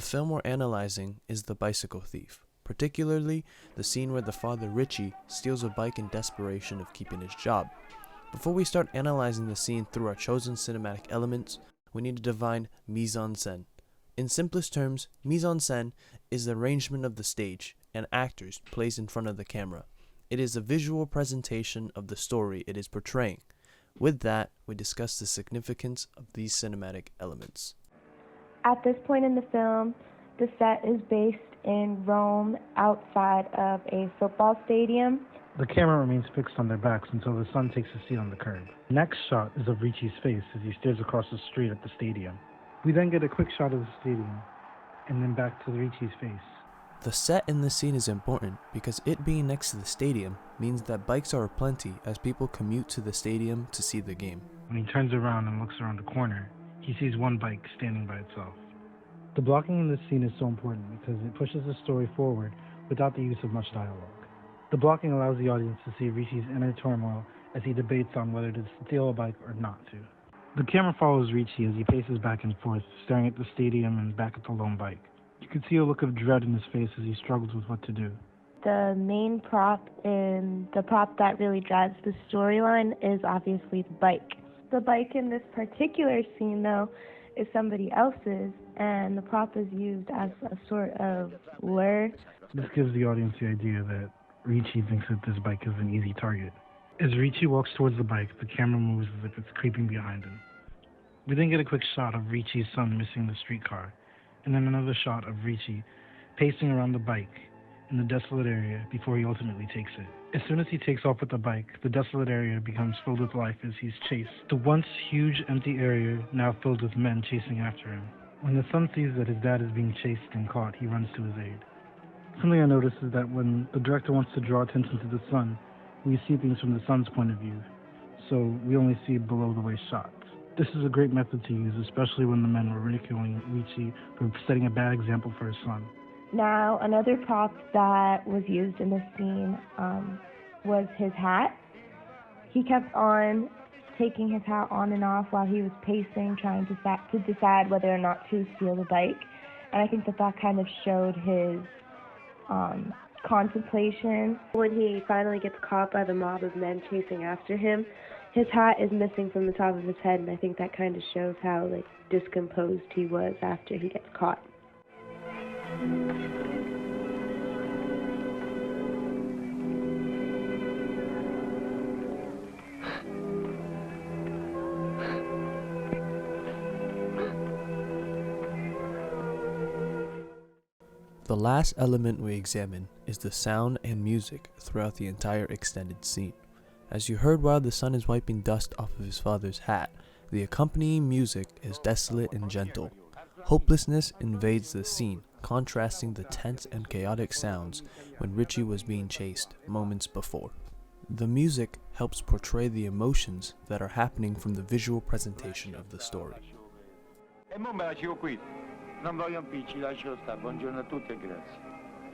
The film we're analyzing is The Bicycle Thief, particularly the scene where the father Richie steals a bike in desperation of keeping his job. Before we start analyzing the scene through our chosen cinematic elements, we need to define mise-en-scène. In simplest terms, mise-en-scène is the arrangement of the stage and actors placed in front of the camera. It is a visual presentation of the story it is portraying. With that, we discuss the significance of these cinematic elements. At this point in the film, the set is based in Rome outside of a football stadium. The camera remains fixed on their backs until the son takes a seat on the curb. The next shot is of Richie's face as he stares across the street at the stadium. We then get a quick shot of the stadium, and then back to Richie's face. The set in this scene is important because it being next to the stadium means that bikes are aplenty as people commute to the stadium to see the game. When he turns around and looks around the corner, he sees one bike standing by itself. The blocking in this scene is so important because it pushes the story forward without the use of much dialogue. The blocking allows the audience to see Richie's inner turmoil as he debates on whether to steal a bike or not to. The camera follows Richie as he paces back and forth, staring at the stadium and back at the lone bike. You can see a look of dread in his face as he struggles with what to do. The main prop and the prop that really drives the storyline is obviously the bike. The bike in this particular scene, though, is somebody else's, and the prop is used as a sort of lure. This gives the audience the idea that Richie thinks that this bike is an easy target. As Richie walks towards the bike, the camera moves as if it's creeping behind him. We then get a quick shot of Richie's son missing the streetcar, and then another shot of Richie pacing around the bike in the desolate area before he ultimately takes it. As soon as he takes off with the bike, the desolate area becomes filled with life as he's chased. The once huge empty area now filled with men chasing after him. When the son sees that his dad is being chased and caught, he runs to his aid. Something I noticed is that when the director wants to draw attention to the son, we see things from the son's point of view, so we only see below the waist shots. This is a great method to use, especially when the men were ridiculing Richie for setting a bad example for his son. Now, another prop that was used in this scene was his hat. He kept on taking his hat on and off while he was pacing, trying to decide whether or not to steal the bike. And I think that kind of showed his contemplation. When he finally gets caught by the mob of men chasing after him, his hat is missing from the top of his head, and I think that kind of shows how discomposed he was after he gets caught. The last element we examine is the sound and music throughout the entire extended scene. As you heard while the son is wiping dust off of his father's hat, the accompanying music is desolate and gentle. Hopelessness invades the scene, contrasting the tense and chaotic sounds when Richie was being chased moments before. The music helps portray the emotions that are happening from the visual presentation of the story. Non voglio impicci, lascialo stare. Buongiorno a tutti e grazie.